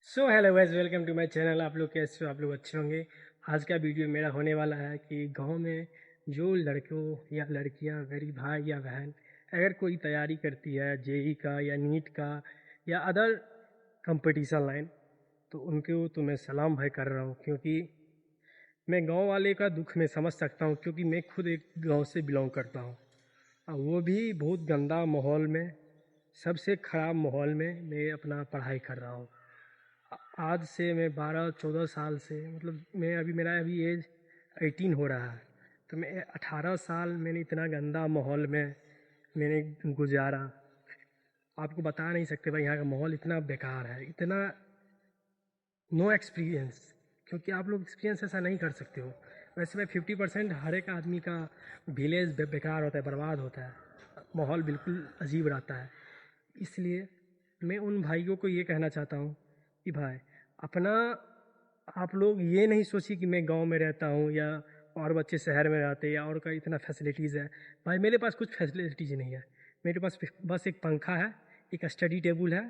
So hello guys, welcome to my channel. आप लोग कैसे हो? आप लोग अच्छे होंगे। आज का वीडियो मेरा होने वाला है कि गांव में जो लड़कों या लड़कियां, मेरी भाई या बहन अगर कोई तैयारी करती है जेई का या नीट का या अदर कंपटीशन लाइन, तो उनको तो मैं सलाम भाई कर रहा हूँ, क्योंकि मैं गांव वाले का दुख में समझ सकता हूँ, क्योंकि मैं खुद एक गांव से बिलोंग करता हूँ और वो भी बहुत गंदा माहौल में, सबसे ख़राब माहौल में मैं अपना पढ़ाई कर रहा हूँ। आज से मैं 12-14 साल से, मतलब मैं अभी, मेरा अभी एज 18 हो रहा है, तो मैं 18 साल मैंने इतना गंदा माहौल में मैंने गुजारा। आपको बता नहीं सकते भाई, यहाँ का माहौल इतना बेकार है, इतना नो एक्सपीरियंस, क्योंकि आप लोग एक्सपीरियंस ऐसा नहीं कर सकते हो। वैसे में 50% हर एक आदमी का विलेज बेकार होता है, बर्बाद होता है, माहौल बिल्कुल अजीब रहता है। इसलिए मैं उन भाइयों को ये कहना चाहता हूँ कि भाई अपना, आप लोग ये नहीं सोचिए कि मैं गांव में रहता हूँ या और बच्चे शहर में रहते हैं या और का इतना फैसिलिटीज़ है। भाई मेरे पास कुछ फैसिलिटीज़ नहीं है। मेरे पास बस एक पंखा है, एक स्टडी टेबल है,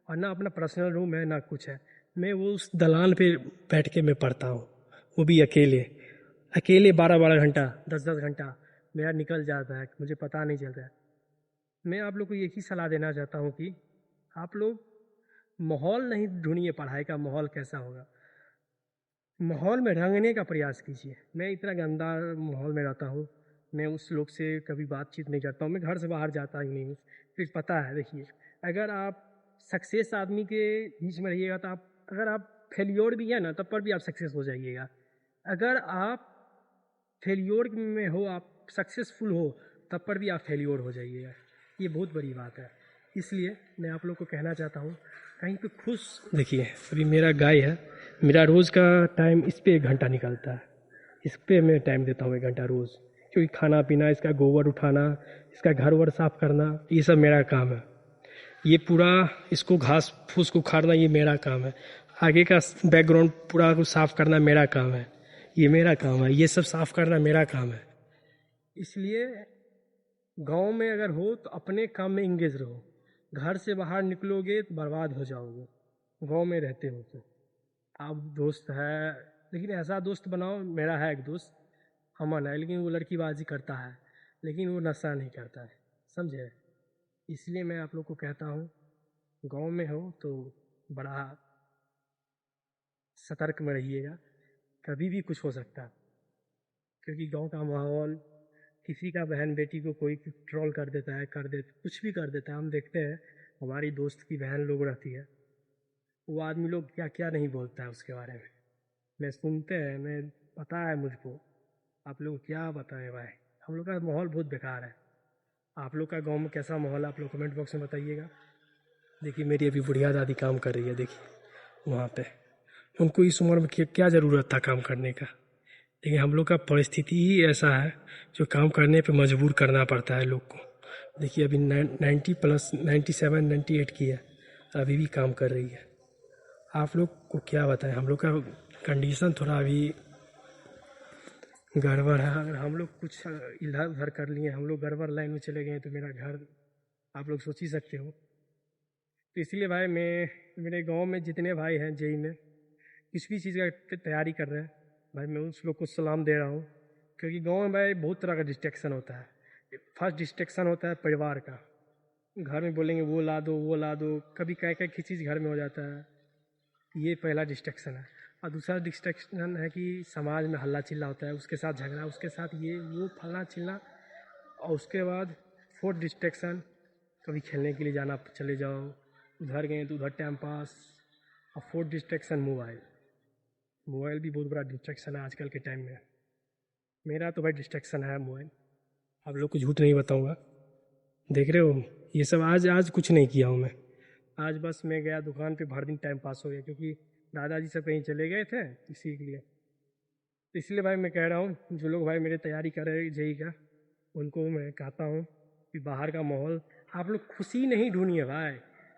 और ना अपना पर्सनल रूम है ना कुछ है। मैं वो उस दलान पे बैठ के मैं पढ़ता हूँ, वो भी अकेले अकेले 12-12 घंटा, 10-10 घंटा मेरा निकल जाता है, मुझे पता नहीं चलता है। मैं आप लोग को यही सलाह देना चाहता हूँ कि आप लोग माहौल नहीं ढूंढिए, पढ़ाई का माहौल कैसा होगा, माहौल में रंगने का प्रयास कीजिए। मैं इतना गंदा माहौल में रहता हूँ, मैं उस लोग से कभी बातचीत नहीं करता हूँ, मैं घर से बाहर जाता ही नहीं हूँ। फिर पता है, देखिए, अगर आप सक्सेस आदमी के बीच में रहिएगा तो आप, अगर आप फेलियोर भी है ना, तब पर भी आप सक्सेस हो जाइएगा। अगर आप फेलियोर में हो, आप सक्सेसफुल हो, तब पर भी आप फेलियोर हो जाइएगा। ये बहुत बड़ी बात है। इसलिए मैं आप लोग को कहना चाहता हूँ, कहीं पे खुश, देखिए अभी मेरा गाय है, मेरा रोज़ का टाइम इस पे 1 घंटा निकलता है। इस पे मैं टाइम देता हूँ 1 घंटा रोज़, क्योंकि खाना पीना, इसका गोबर उठाना, इसका घर वर साफ करना, ये सब मेरा काम है। ये पूरा, इसको घास फूस को उखाड़ना, ये मेरा काम है। आगे का बैकग्राउंड पूरा को साफ करना मेरा काम है, ये मेरा काम है। ये सब साफ करना मेरा काम है। इसलिए गांव में अगर हो तो अपने काम में इंगेज रहो। घर से बाहर निकलोगे तो बर्बाद हो जाओगे। गांव में रहते हो तो आप, दोस्त है, लेकिन ऐसा दोस्त बनाओ। मेरा है एक दोस्त, अमन है, लेकिन वो लड़कीबाजी करता है, लेकिन वो नशा नहीं करता है, समझे। इसलिए मैं आप लोग को कहता हूँ, गांव में हो तो बड़ा सतर्क में रहिएगा, कभी भी कुछ हो सकता है। क्योंकि गांव का माहौल, किसी का बहन बेटी को कोई ट्रोल कर देता है, कुछ भी कर देता है। हम देखते हैं, हमारी दोस्त की बहन लोग रहती है, वो आदमी लोग क्या क्या नहीं बोलता है उसके बारे में, मैं सुनते हैं, मैं, पता है मुझको। आप लोग क्या बताएं भाई, हम लोग का माहौल बहुत बेकार है। आप लोग का गांव में कैसा माहौल है, आप लोग कमेंट बॉक्स में बताइएगा। देखिए मेरी अभी बुढ़िया दादी काम कर रही है, देखिए वहाँ पे, उनको इस उम्र में क्या ज़रूरत था काम करने का, लेकिन हम लोग का परिस्थिति ही ऐसा है जो काम करने पे मजबूर करना पड़ता है लोग को। देखिए अभी 90+, 97, 98 की है, अभी भी काम कर रही है। आप लोग को क्या बताएं, हम लोग का कंडीशन थोड़ा अभी गड़बड़ है। अगर हम लोग कुछ इधर उधर कर लिए, हम लोग गड़बड़ लाइन में चले गए, तो मेरा घर आप लोग सोच ही सकते हो। तो इसलिए भाई, मैं, मेरे गांव में जितने भाई हैं जेई में किसी भी चीज़ का तैयारी कर रहे हैं, भाई मैं उस लोग को सलाम दे रहा हूँ। क्योंकि गांव में भाई बहुत तरह का डिस्ट्रैक्शन होता है। फर्स्ट डिस्ट्रैक्शन होता है परिवार का, घर में बोलेंगे वो ला दो वो ला दो, कभी क्या क्या किसी चीज़ घर में हो जाता है, ये पहला डिस्ट्रैक्शन है। और दूसरा डिस्ट्रैक्शन है कि समाज में हल्ला चिल्ला होता है, उसके साथ झगड़ा, उसके साथ ये वो फलना चिल्ला। और उसके बाद फोर्थ डिस्ट्रैक्शन, कभी खेलने के लिए जाना, चले जाओ, उधर गए तो उधर टाइम पास। और फोर्थ डिस्ट्रैक्शन मोबाइल, मोबाइल भी बहुत बड़ा डिस्ट्रैक्शन है आजकल के टाइम में। मेरा तो भाई डिस्ट्रैक्शन है मोबाइल, आप लोग को झूठ नहीं बताऊंगा। देख रहे हो, ये सब आज आज कुछ नहीं किया हूँ मैं। आज बस मैं गया दुकान पे, भर दिन टाइम पास हो गया, क्योंकि दादाजी सब कहीं चले गए थे, इसी के लिए। तो इसलिए भाई मैं कह रहा हूँ, जो लोग भाई मेरी तैयारी कर रहे हैं जेई का, उनको मैं कहता हूँ कि बाहर का माहौल, आप लोग खुशी नहीं ढूंढिए भाई,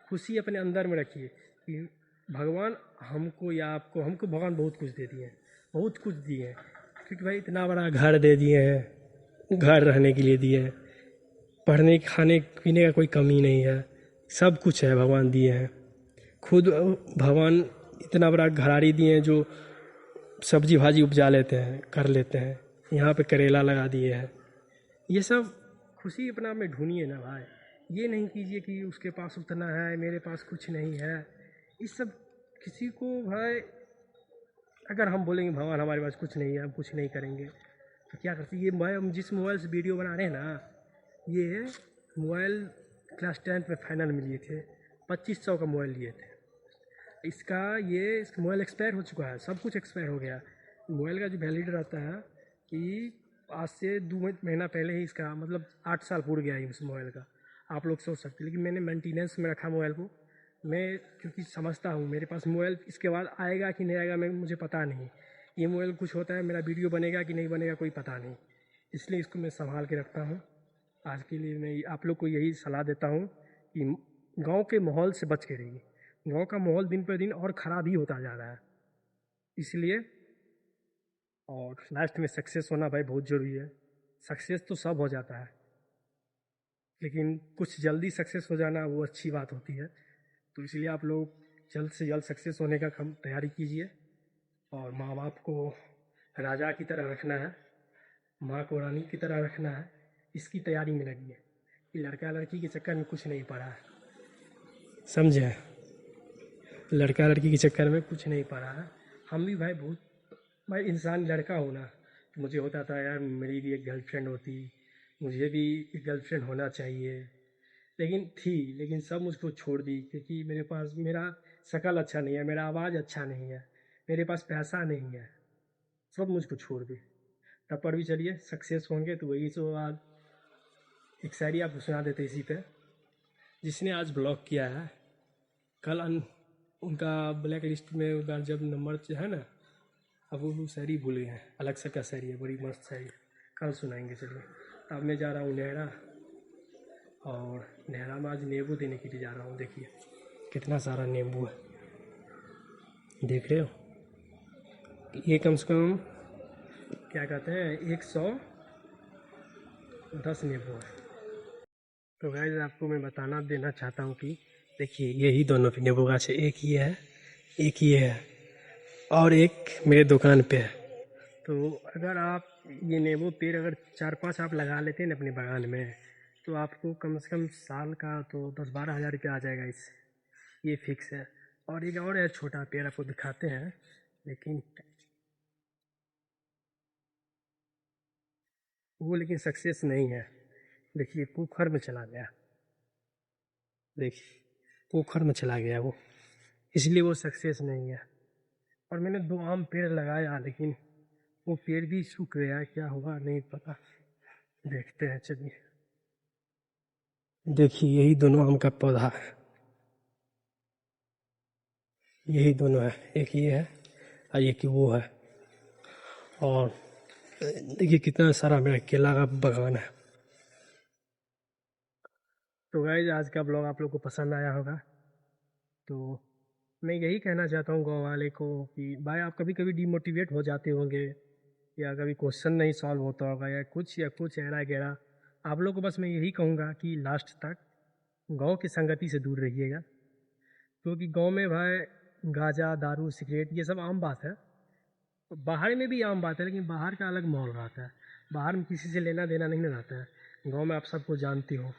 खुशी अपने अंदर में रखिए। कि भगवान हमको या आपको, हमको भगवान बहुत कुछ दे दिए हैं, बहुत कुछ दिए हैं। क्योंकि भाई इतना बड़ा घर दे दिए हैं, घर रहने के लिए दिए हैं, पढ़ने खाने पीने का कोई कमी नहीं है, सब कुछ है भगवान दिए हैं। खुद भगवान इतना बड़ा घराड़ी दिए जो सब्जी भाजी उपजा लेते हैं, कर लेते हैं। यहाँ पे करेला लगा दिए हैं। ये सब खुशी अपना में ढूंढिए ना भाई। ये नहीं कीजिए कि उसके पास उतना है, मेरे पास कुछ नहीं है। इस सब किसी को भाई, अगर हम बोलेंगे भगवान हमारे पास कुछ नहीं है, हम कुछ नहीं करेंगे, तो क्या करते? ये हम जिस मोबाइल से वीडियो बना रहे हैं ना, ये मोबाइल क्लास 10th में फाइनल में लिए थे, 2500 का मोबाइल लिए थे। इसका मोबाइल एक्सपायर हो चुका है, सब कुछ एक्सपायर हो गया। मोबाइल का जो वैलिड रहता है कि आज से 2 महीना पहले ही इसका मतलब 8 साल पूरा गया है इस मोबाइल का। आप लोग सोच सकते हैं, लेकिन मैंने मेंटेनेंस में रखा मोबाइल को। मैं क्योंकि समझता हूँ मेरे पास मोबाइल इसके बाद आएगा कि नहीं आएगा मुझे पता नहीं। ये मोबाइल कुछ होता है, मेरा वीडियो बनेगा कि नहीं बनेगा कोई पता नहीं, इसलिए इसको मैं संभाल के रखता हूँ। आज के लिए मैं आप लोग को यही सलाह देता हूँ कि गांव के माहौल से बच के रहिए। गांव का माहौल दिन पर दिन और ख़राब ही होता जा रहा है, इसलिए। और लास्ट में सक्सेस होना भाई बहुत ज़रूरी है। सक्सेस तो सब हो जाता है, लेकिन कुछ जल्दी सक्सेस हो जाना वो अच्छी बात होती है। तो इसलिए आप लोग जल्द से जल्द सक्सेस होने का तैयारी कीजिए। और माँ बाप को राजा की तरह रखना है, माँ को रानी की तरह रखना है। इसकी तैयारी में लगिए कि लड़का लड़की के चक्कर में कुछ नहीं पड़ा है, समझे? लड़का लड़की के चक्कर में कुछ नहीं पड़ा है। हम भी भाई इंसान लड़का होना, तो मुझे होता था यार मेरी भी एक गर्लफ्रेंड होती, मुझे भी एक गर्लफ्रेंड होना चाहिए, लेकिन सब मुझको छोड़ दी, क्योंकि मेरा शक्ल अच्छा नहीं है, मेरा आवाज़ अच्छा नहीं है, मेरे पास पैसा नहीं है, सब मुझको छोड़ दी। तब पर भी चलिए सक्सेस होंगे तो वही सो। आज एक शायरी आपको सुना देते इसी पे। जिसने आज ब्लॉक किया है, कल उनका ब्लैक लिस्ट में उनका जब नंबर है ना, अब वो शायरी भूल गए हैं। अलग से क्या शायरी है, बड़ी मस्त शायरी, कल सुनाएंगे। चलिए, अब मैं जा रहा हूँ नहरा, और नहरा में आज नींबू देने के लिए जा रहा हूँ। देखिए कितना सारा नींबू है, देख रहे हो? ये कम से कम क्या कहते हैं 110 नींबू है। तो गाइस आपको मैं बताना देना चाहता हूँ कि देखिए यही दोनों नींबू गाछ है, एक ये है, एक ये है, और एक मेरे दुकान पे है। तो अगर आप ये नींबू पेड़ अगर 4-5 आप लगा लेते हैं ना अपने बागान में, तो आपको कम से कम साल का तो 10-12 हज़ार रुपया आ जाएगा इससे, ये फिक्स है। और एक और है छोटा पेड़, आपको दिखाते हैं, लेकिन लेकिन सक्सेस नहीं है। देखिए पोखर में चला गया, देखिए पोखर में चला गया वो, इसलिए वो सक्सेस नहीं है। और मैंने 2 आम पेड़ लगाया, लेकिन वो पेड़ भी सूख गया, क्या हुआ नहीं पता, देखते हैं। चलिए देखिए यही दोनों आम का पौधा है, यही दोनों है, एक ये है और एक वो है। और देखिए कितना सारा मेरा केला का बागान है। तो गाइस आज का ब्लॉग आप लोग को पसंद आया होगा। तो मैं यही कहना चाहता हूँ गाँव वाले को कि भाई आप कभी कभी डिमोटिवेट हो जाते होंगे, या कभी क्वेश्चन नहीं सॉल्व होता होगा, या कुछ ऐरा गैरा। आप लोग को बस मैं यही कहूँगा कि लास्ट तक गांव की संगति से दूर रहिएगा, क्योंकि गांव में भाई गांजा दारू सिगरेट ये सब आम बात है। बाहर में भी आम बात है, लेकिन बाहर का अलग माहौल रहता है। बाहर में किसी से लेना देना नहीं ना रहता है। गांव में आप सबको जानते हो,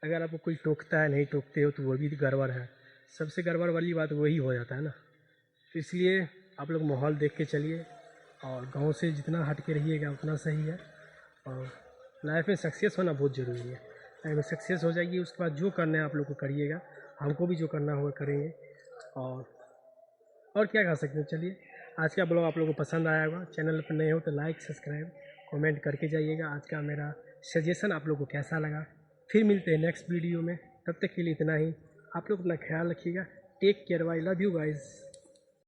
अगर आपको कोई टोकता है नहीं टोकते हो तो वो भी गड़बड़ है। सबसे गड़बड़ वाली बात वही हो जाता है ना। तो इसलिए आप लोग माहौल देख के चलिए, और गांव से जितना हट के रहिएगा उतना सही है। और लाइफ में सक्सेस होना बहुत ज़रूरी है। लाइफ में सक्सेस हो जाएगी, उसके बाद जो करना है आप लोग को करिएगा, हमको भी जो करना होगा करेंगे। और क्या कर सकते हैं। चलिए आज का ब्लॉग आप लोगों को पसंद आया होगा। चैनल पर नए हो तो लाइक सब्सक्राइब कमेंट करके जाइएगा। आज का मेरा सजेशन आप लोग को कैसा लगा। फिर मिलते हैं नेक्स्ट वीडियो में, तब तक के लिए इतना ही। आप लोग अपना ख्याल रखिएगा। Take care, bye, love you guys.